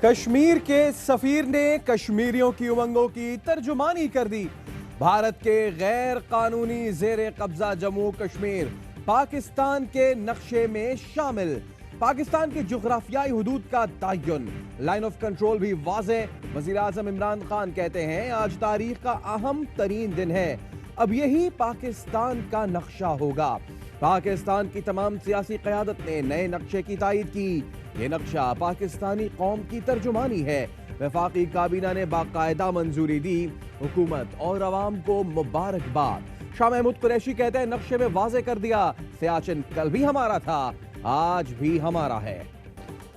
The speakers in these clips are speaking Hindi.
कश्मीर के सफीर ने कश्मीरियों की उमंगों की तर्जुमानी कर दी। भारत के गैर कानूनी जेर कब्जा जम्मू कश्मीर पाकिस्तान के नक्शे में शामिल। पाकिस्तान के जुग्राफियाई हुदूद का तयन, लाइन ऑफ कंट्रोल भी वाज़ेह। वज़ीर आज़म इमरान खान कहते हैं आज तारीख का अहम तरीन दिन है, अब यही पाकिस्तान का नक्शा होगा। पाकिस्तान की तमाम सियासी क़यादत ने नए नक्शे की तायद की। ये नक्शा पाकिस्तानी कौम की तर्जुमानी है। वफाकी काबीना ने बाकायदा मंजूरी दी। हुकूमत और अवाम को मुबारकबाद। शाह महमूद कुरैशी कहते हैं नक्शे में वाज़ेह कर दिया, सियाचिन कल भी हमारा था, आज भी हमारा है।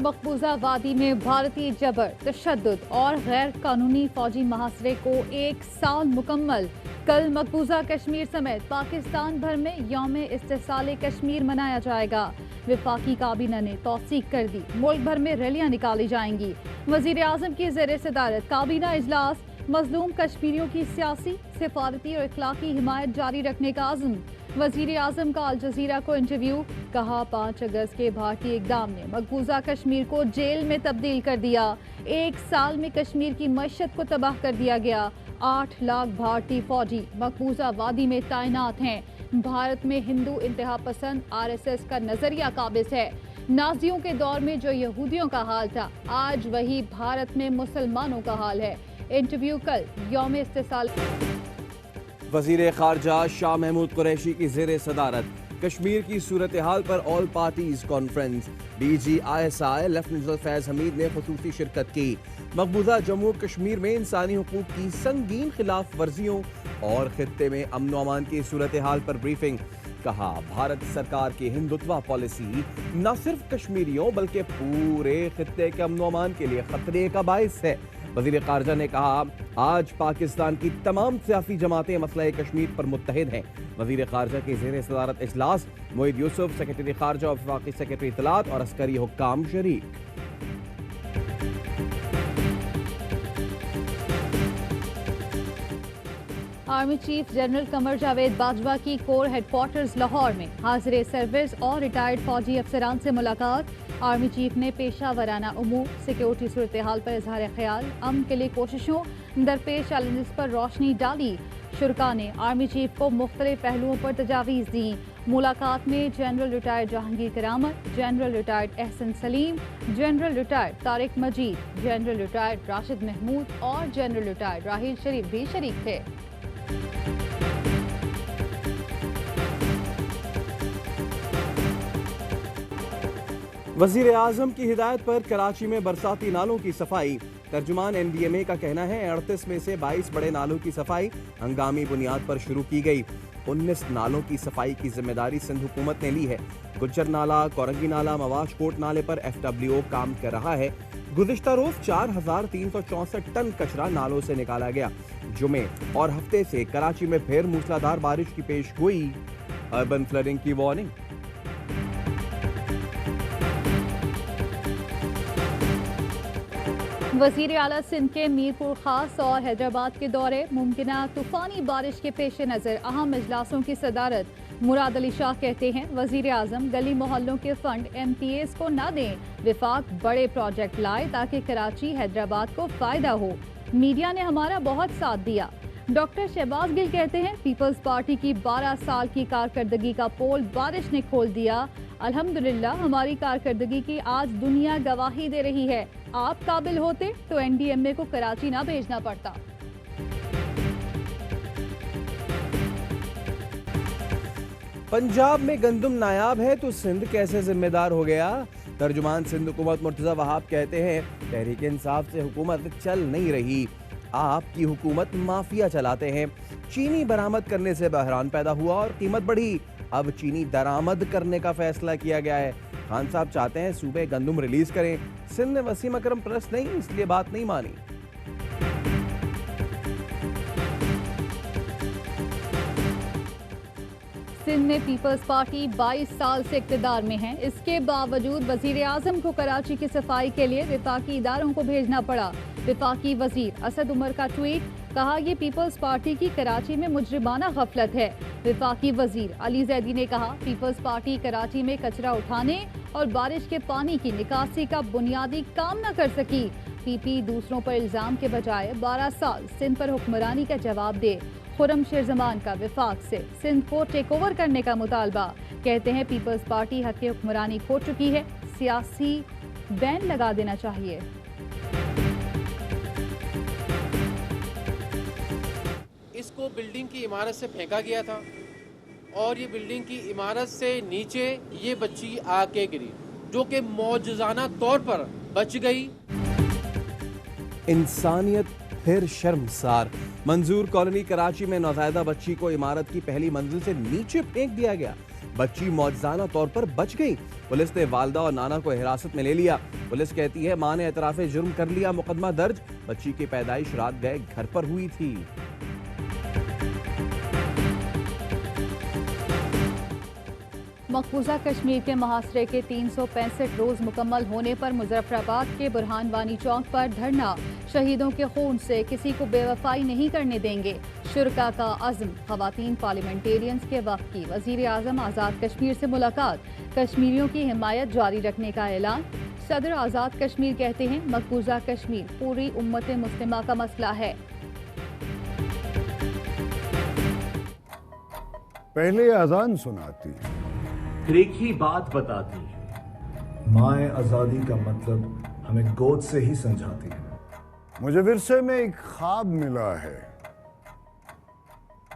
मकबूजा वादी में भारतीय जबर, तशद्दुद और गैर कानूनी फौजी मुहासरे को 1 साल मुकम्मल। कल मकबूजा कश्मीर समेत पाकिस्तान भर में यौम इस्तिसाल कश्मीर मनाया जाएगा। वफाकी काबीना ने तौसीक कर दी, मुल्क भर में रैलियां निकाली जाएंगी। वजीर आजम की ज़ेर सदारत काबीना इजलास, मजलूम कश्मीरियों की सियासी, सिफारती और इखलाकी हिमायत जारी रखने का आज़म। वजीर आजम का अल जजीरा को इंटरव्यू, कहा 5 अगस्त के भारतीय इक़दाम ने मकबूजा कश्मीर को जेल में तब्दील कर दिया। 1 साल में कश्मीर की मईशत को तबाह कर दिया गया। 8 लाख भारतीय फौजी मकबूजा वादी में तैनात हैं। भारत में हिंदू इंतहा पसंद RSS का नजरिया काबिज है। नाजियों के दौर में जो यहूदियों का हाल था, आज वही भारत में मुसलमानों का हाल है। इंटरव्यू कल यौम इस्तिसाल। वजीर खारजा शाह महमूद कुरैशी की ज़ेर सदारत कश्मीर की सूरत हाल पर all parties conference. DG ISI lieutenant Faiz Hamid ने खुसूसी शिरकत की। मकबूजा जम्मू कश्मीर में इंसानी हुकूक की संगीन खिलाफ वर्जियों और खित्ते में अमन व अमान की सूरत हाल पर ब्रीफिंग। कहा भारत सरकार की हिंदुत्वा पॉलिसी न सिर्फ कश्मीरियों बल्कि पूरे खित्ते के अमन व अमान के लिए खतरे का बायस है। वजीर खारजा ने कहा आज पाकिस्तान की तमाम सियासी जमातें मसला कश्मीर पर मुत्तहिद हैं। वजीर खारजा की ज़ेर सदारत इजलास, मोईद यूसुफ सेक्रेटरी खारजा और वफाकी सेक्रेटरी इत्तलात और अस्करी हुक्काम शरीक। Army chief general Qamar Javed Bajwa की कोर हेडक्वार्टर्स लाहौर में हाजिर सर्विस और रिटायर्ड फौजी अफसरान से मुलाकात। आर्मी चीफ ने पेशा वराना उमूर, सिक्योरिटी सूरत हाल पर इजहार ख्याल, अमन के लिए कोशिशों, दरपेश चैलेंजेस पर रोशनी डाली। शुरका ने आर्मी चीफ को मुख्तलिफ पहलुओं पर तजावीज़ दी। मुलाकात में general retired Jahangir Karamat, general retired Ehsan Saleem, general retired Tariq Majeed, general retired Rashid Mahmood और जनरल रिटायर्ड राहिल शरीफ भी शरीक थे। वजीर आजम की हिदायत पर कराची में बरसाती नालों की सफाई। तर्जुमान NDMA का कहना है 38 में से 22 बड़े नालों की सफाई हंगामी बुनियाद पर शुरू की गई। 19 नालों की सफाई की जिम्मेदारी सिंध हुकूमत ने ली है। गुज्जर नाला, कोरंगी नाला, मवाश कोट नाले पर FWO काम कर रहा है। गुज़िश्ता रोज 4364 टन कचरा नालों से निकाला गया। जुमे और हफ्ते से कराची में फिर मूसलाधार बारिश की पेश गोई, अर्बन फ्लडिंग की वार्निंग। वजीर आला सिंध के मीरपुर खास और हैदराबाद के दौरे, मुमकिना तूफानी बारिश के पेश नज़र अहम इजलासों की सदारत। मुराद अली शाह कहते हैं वजीर आजम गली मोहल्लों के फंड MPAs को न दें, विफाक बड़े प्रोजेक्ट लाए ताकि कराची हैदराबाद को फायदा हो। मीडिया ने हमारा बहुत साथ दिया। डॉक्टर शहबाज गिल कहते हैं पीपल्स पार्टी की 12 साल की कारकर्दगी का पोल बारिश ने खोल दिया। अल्हम्दुलिल्लाह हमारी कारकर्दगी की आज दुनिया गवाही दे रही है। आप काबिल होते तो NDMA को कराची ना भेजना पड़ता। पंजाब में गंदम नायाब है तो सिंध कैसे जिम्मेदार हो गया। तर्जुमान सिंध हुकूमत मुर्तज़ा वहाब कहते हैं तहरीक इंसाफ से हुकूमत चल नहीं रही, आपकी हुकूमत माफिया चलाते हैं। चीनी बरामद करने से बहरान पैदा हुआ और कीमत बढ़ी, अब चीनी दरामद करने का फैसला किया गया है। खान साहब चाहते हैं सूबे गंदम रिलीज करें, सिंध ने वसीम अकरम प्रेस नहीं इसलिए बात नहीं मानी। सिंध में पीपल्स पार्टी 22 साल से इक़्तिदार में है। इसके बावजूद वजीर आजम को कराची की सफाई के लिए विफाकी इदारों को भेजना पड़ा। विफाकी वजीर असद उमर का ट्वीट, कहा यह पीपल्स पार्टी की कराची में मुजरिमाना गफलत है। विफाकी वजीर अली जैदी ने कहा पीपल्स पार्टी कराची में कचरा उठाने और बारिश के पानी की निकासी का बुनियादी काम न कर सकी। पीपी दूसरों पर इल्जाम के बजाय 12 साल सिंध पर हुक्मरानी का जवाब दे। खुर्रम शेरजमान का विफाक से सिंध को टेक ओवर करने का मुतालबा। कहते हैं पीपल्स पार्टी हक हुक्मरानी खो चुकी है, सियासी बैन लगा देना चाहिए। इसको बिल्डिंग की इमारत से फेंका गया था और ये बिल्डिंग की इमारत से नीचे ये बच्ची आके गिरी, जो कि मौजूजाना तौर पर बच गई। इंसानियत फिर शर्मसार। मंजूर कॉलोनी कराची में नौज़ायदा बच्ची को इमारत की पहली मंजिल से नीचे फेंक दिया गया। बच्ची मौजूजाना तौर पर बच गई। पुलिस ने वालिदा और नाना को हिरासत में ले लिया। पुलिस कहती है मां ने एतराफ़े जुर्म कर लिया, मुकदमा दर्ज। बच्ची की पैदाइश रात गए घर पर हुई थी। मकबूजा कश्मीर के मुहासरे के 365 रोज मुकम्मल होने पर मुजफ्फराबाद के बुरहान वानी चौक पर धरना। शहीदों के खून से किसी को बेवफाई नहीं करने देंगे, शुरका का अज़्म। खवातीन पार्लियामेंटेरियंस के वक्त की वज़ीर आज़म आज़ाद कश्मीर से मुलाकात। कश्मीरियों की हिमायत जारी रखने का ऐलान। सदर आज़ाद कश्मीर कहते हैं मकबूजा कश्मीर पूरी उम्मत मुस्लिमा का मसला है। पहले अजान सुनाती है, फिर एक ही बात बताती है, माए आज़ादी का मतलब हमें गोद से ही समझाती है। मुझे विरसे में एक ख्वाब मिला है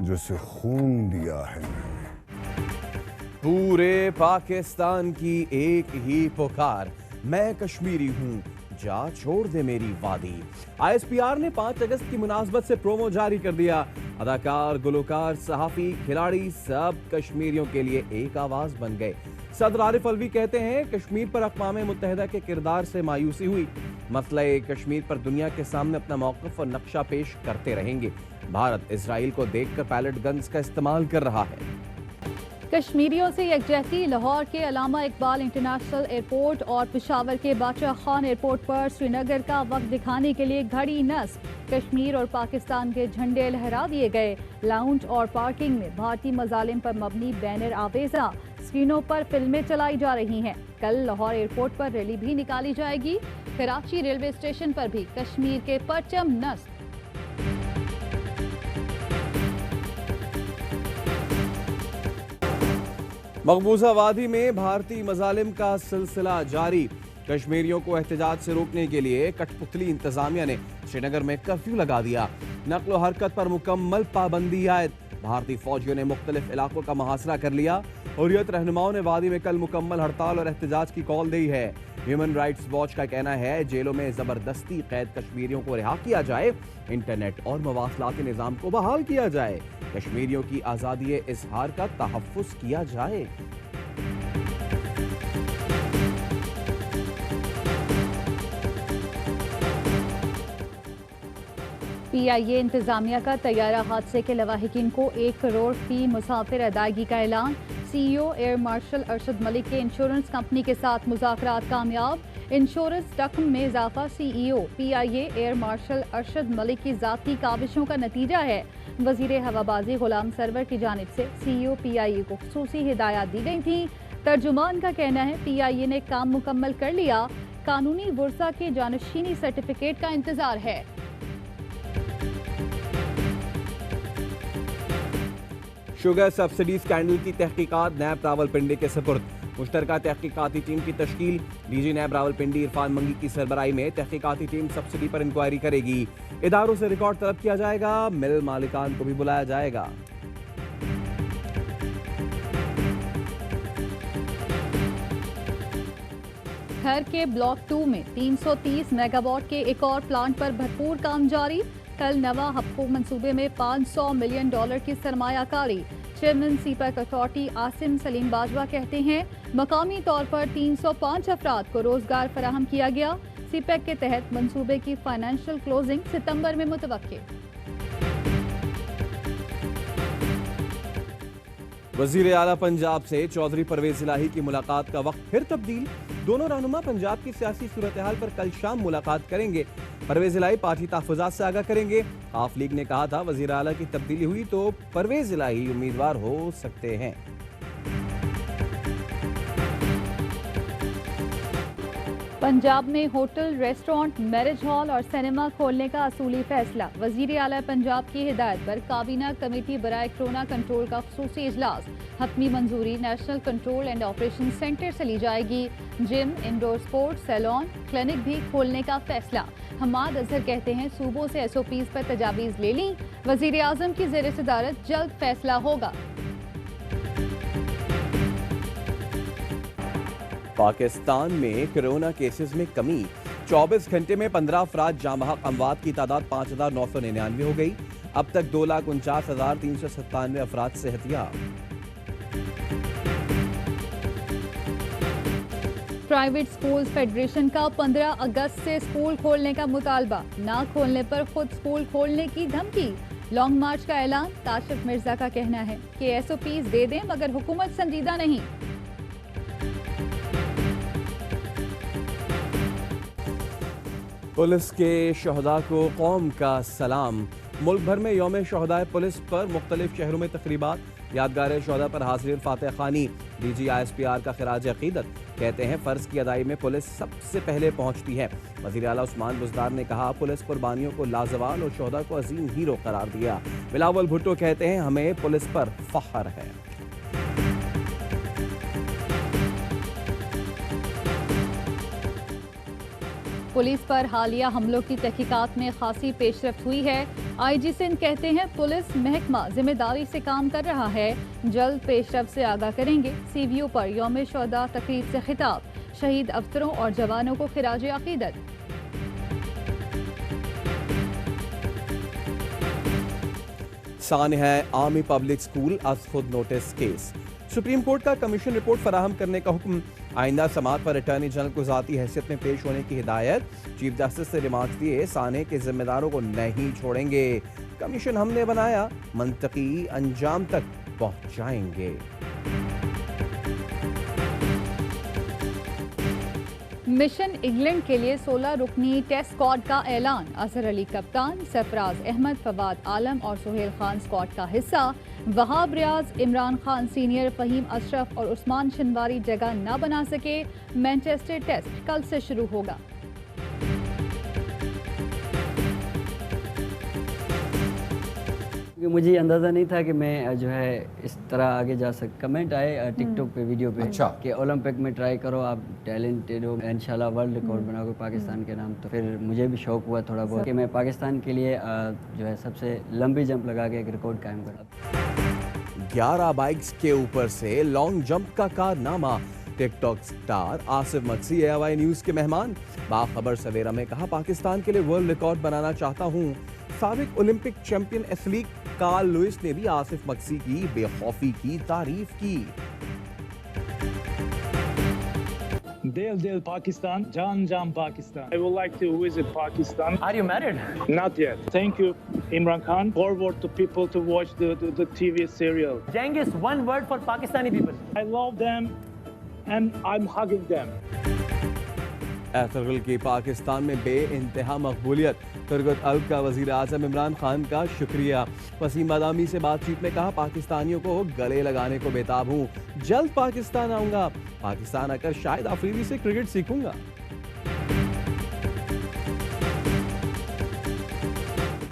जिसे खून दिया है मैंने। पूरे पाकिस्तान की एक ही पुकार, मैं कश्मीरी हूं, जा छोड़ दे मेरी वादी। ISPR ने 5 अगस्त की मुनासबत से प्रोमो जारी कर दिया। अदाकार, गुलकार, सहाफी, खिलाड़ी सब कश्मीरियों के लिए एक आवाज बन गए। सदर आरिफ अलवी कहते हैं कश्मीर पर अक़वाम मुत्तहिदा के किरदार से मायूसी हुई। मसला कश्मीर पर दुनिया के सामने अपना मौक़िफ़ और नक्शा पेश करते रहेंगे। भारत इसराइल को देखकर पैलेट गन्स का इस्तेमाल कर रहा है। कश्मीरियों से यकजहती। लाहौर के अलामा इकबाल इंटरनेशनल एयरपोर्ट और पेशावर के बादशाह खान एयरपोर्ट पर श्रीनगर का वक्त दिखाने के लिए घड़ी नस्ब। कश्मीर और पाकिस्तान के झंडे लहरा दिए गए। लाउंज और पार्किंग में भारतीय मजालिम पर मबनी बैनर आवेजा। स्क्रीनों पर फिल्में चलाई जा रही हैं। कल लाहौर एयरपोर्ट पर रैली भी निकाली जाएगी। कराची रेलवे स्टेशन पर भी कश्मीर के परचम नस्ब। मकबूजा वादी में भारतीय मजालिम का सिलसिला जारी। कश्मीरियों को एहतजाज से रोकने के लिए कठपुतली इंतजामिया ने श्रीनगर में कर्फ्यू लगा दिया। नक्ल हरकत पर मुकम्मल पाबंदी आयद। भारतीय फौजियों ने मुख्तलिफ इलाकों का मुहासरा कर लिया। हुर्रियत रहनुमाओं ने वादी में कल मुकम्मल हड़ताल और एहतजाज की कॉल दी है। ह्यूमन राइट्स वॉच का कहना है जेलों में जबरदस्ती कैद कश्मीरियों को रिहा किया जाए, इंटरनेट और मवासलाती निज़ाम को बहाल किया जाए, कश्मीरियों की आज़ादी इजहार का तहफ़्फ़ुज़ किया जाए। PIA इंतजामिया का तैयारा हादसे के लवाहिकीन को 1 करोड़ फी मुसाफिर अदायगी का ऐलान। CEO air marshal Arshad Malik के इंश्योरेंस कंपनी के साथ मुज़ाकरात कामयाब। इंश्योरेंस रकम में इजाफा CEO PIA air marshal Arshad Malik की ज़ाती काविशों का नतीजा है। वज़ीर हवाबाजी गुलाम सरवर की जानिब से CEO PIA को खुसूसी हिदायत दी गई थी। तर्जुमान का कहना है PIA ने काम मुकम्मल कर लिया, कानूनी वर्सा के जानशीनी सर्टिफिकेट का इंतजार है। शुगर सब्सिडी स्कैंडल की तहकीकात नैब रावलपिंडी के सपुर्द। मुश्तरका तहकीकाती टीम की तश्कील। DG नैब रावलपिंडी इरफान मंगी की सरबराही में तहकीकाती टीम सब्सिडी पर इंक्वायरी करेगी। इदारों से रिकॉर्ड तलब किया जाएगा। मिल मालिकान को भी बुलाया जाएगा। खैर के ब्लॉक 2 में 330 मेगावाट के एक और प्लांट पर भरपूर काम जारी। कल नवा हपको मंसूबे में $500 मिलियन की सरमायाकारी। Chairman CPEC authority Asim Saleem Bajwa कहते हैं मकामी तौर पर 305 अफराद को रोजगार फराहम किया गया। सीपैक के तहत मंसूबे की फाइनेंशियल क्लोजिंग सितंबर में मुतवक्के। वजीर आला पंजाब से चौधरी परवेज इलाही की मुलाकात का वक्त फिर तब्दील। दोनों रहनुमा पंजाब की सियासी सूरत हाल पर कल शाम मुलाकात करेंगे। परवेज इलाही पार्टी तहफ़्फ़ुज़ात से आगाह करेंगे। हाफ लीग ने कहा था वजीर आला की तब्दीली हुई तो परवेज इलाही उम्मीदवार हो सकते हैं। पंजाब में होटल, रेस्टोरेंट, मैरिज हॉल और सिनेमा खोलने का असूली फैसला। वजीर आला पंजाब की हिदायत पर काबीना कमेटी बराए कोरोना कंट्रोल का खुसूसी इजलास। हतमी मंजूरी national control and operation centre से ली जाएगी। Gym, indoor sports, salon, clinic भी खोलने का फैसला। हमाद अजहर कहते हैं सूबों से SOPs पर तजावीज़ ले ली। वजीर आजम की ज़ेर सदारत जल्द फैसला होगा। पाकिस्तान में कोरोना केसेस में कमी। 24 घंटे में 15 अफराद जाँ बहक, अमवात की तादाद 5,999 हो गई। अब तक 2,49,397 अफराद सेहतियाब। प्राइवेट स्कूल्स फेडरेशन का 15 अगस्त से स्कूल खोलने का मुतालबा। ना खोलने पर खुद स्कूल खोलने की धमकी। लॉन्ग मार्च का ऐलान। काशिफ मिर्जा का कहना है कि SOPs दे दें मगर हुकूमत संजीदा नहीं। पुलिस के शहदा को कौम का सलाम। मुल्क भर में यौम शहदाए पुलिस पर मुख्तलिफ शहरों में तकरीबात। यादगार शहदा पर हाज़रीन फातह खानी। DG ISPR का खिराज अकीदत। कहते हैं फ़र्ज की अदाई में पुलिस सबसे पहले पहुंचती है। वज़ीर आला उस्मान बुज़दार ने कहा पुलिस कुर्बानियों को लाजवाल और शहदा को अजीम हीरो करार दिया। बिलावल भुट्टो कहते हैं हमें पुलिस पर फ़ख्र है। पुलिस पर हालिया हमलों की तहकीकात में खासी पेशरफ्त हुई है। IG सिंध कहते हैं पुलिस महकमा जिम्मेदारी से काम कर रहा है। जल्द पेशरफ्त से आगाह करेंगे। CVO पर यौम शहदा तकरीब से खिताब। शहीद अफसरों और जवानों को खिराज अकीदत। सानह है आर्मी पब्लिक स्कूल अज खुद नोटिस केस। सुप्रीम कोर्ट का कमीशन रिपोर्ट फराहम करने का हुक्म। आइंदा समात पर अटॉर्नी जनरल को ज़ाती हैसियत में पेश होने की हिदायत। चीफ जस्टिस से रिमार्क्स दिए साने के जिम्मेदारों को नहीं छोड़ेंगे। कमीशन हमने बनाया, मंतकी अंजाम तक पहुंचाएंगे। मिशन इंग्लैंड के लिए 16 रुकनी टेस्ट स्क्वाड का ऐलान। अजहर अली कप्तान, सरफराज अहमद, फवाद आलम और सुहेल खान स्क्वाड का हिस्सा। वहाब रियाज, इमरान खान सीनियर, फहीम अशरफ और उस्मान शनवारी जगह न बना सके। मैनचेस्टर टेस्ट कल से शुरू होगा। मुझे अंदाज़ा नहीं था कि मैं जो है इस तरह आगे जा सक। कमेंट आए टिकटॉक पे वीडियो पे कि ओलंपिक में ट्राई करो, आप टैलेंटेड हो, इंशाल्लाह वर्ल्ड रिकॉर्ड बनाओगे पाकिस्तान के नाम। तो फिर मुझे भी शौक हुआ थोड़ा बहुत कि मैं पाकिस्तान के लिए जो है सबसे लंबी जंप लगा के एक रिकॉर्ड कायम करा। 11 बाइक्स के ऊपर से लॉन्ग जंप का कारनामा। TikTok star Asif Maksi AIY news के मेहमान। बाखबर सवेरा में कहा पाकिस्तान के लिए वर्ल्ड रिकॉर्ड बनाना चाहता हूँ। साबिक Olympic champion athlete Carl Lewis ने भी आसिफ मक्सी की बेखौफी की तारीफ की। Del Pakistan, Jan Pakistan. I would like to visit Pakistan. Are you married? Not yet. Thank you, Imran Khan. Forward to people to watch the TV serial. Jengis, one word for Pakistani people. I love them and I'm hugging them. एतरगल की पाकिस्तान में बेइंतहा मकबूलियत। तुर्गत अल्ब का वज़ीर आज़म इमरान खान का शुक्रिया। वसीम बादामी से बातचीत में कहा पाकिस्तानियों को गले लगाने को बेताब हूँ। जल्द पाकिस्तान आऊँगा। पाकिस्तान आकर शायद अफरीदी से क्रिकेट सीखूंगा।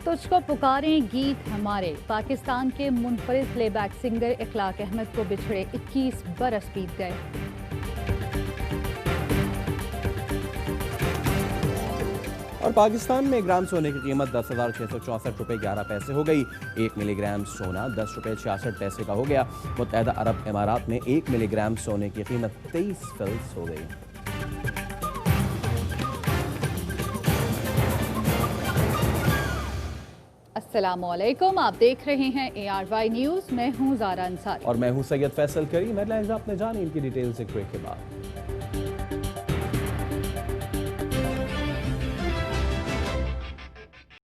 तुझको पुकारें गीत हमारे। पाकिस्तान के मुनफरिद प्लेबैक सिंगर इखलाक अहमद को बिछड़े 21 बरस बीत गए। और पाकिस्तान में 1 ग्राम सोने की कीमत 10,664 रुपये 11 पैसे हो गई। 1 मिलीग्राम सोना 10 रुपये 66 पैसे का हो गया। मुत्तहदा अरब इमारात में 1 मिलीग्राम सोने की कीमत 23 फिल्स हो गई। अस्सलामुअलैकुम, आप देख रहे हैं ARY न्यूज़। मैं हूं ज़ारा अंसारी और मैं हूं सैयद फैसल करीम। हेडलाइंस आपने जानी, इनकी डिटेल्स एक ब्रेक के बाद।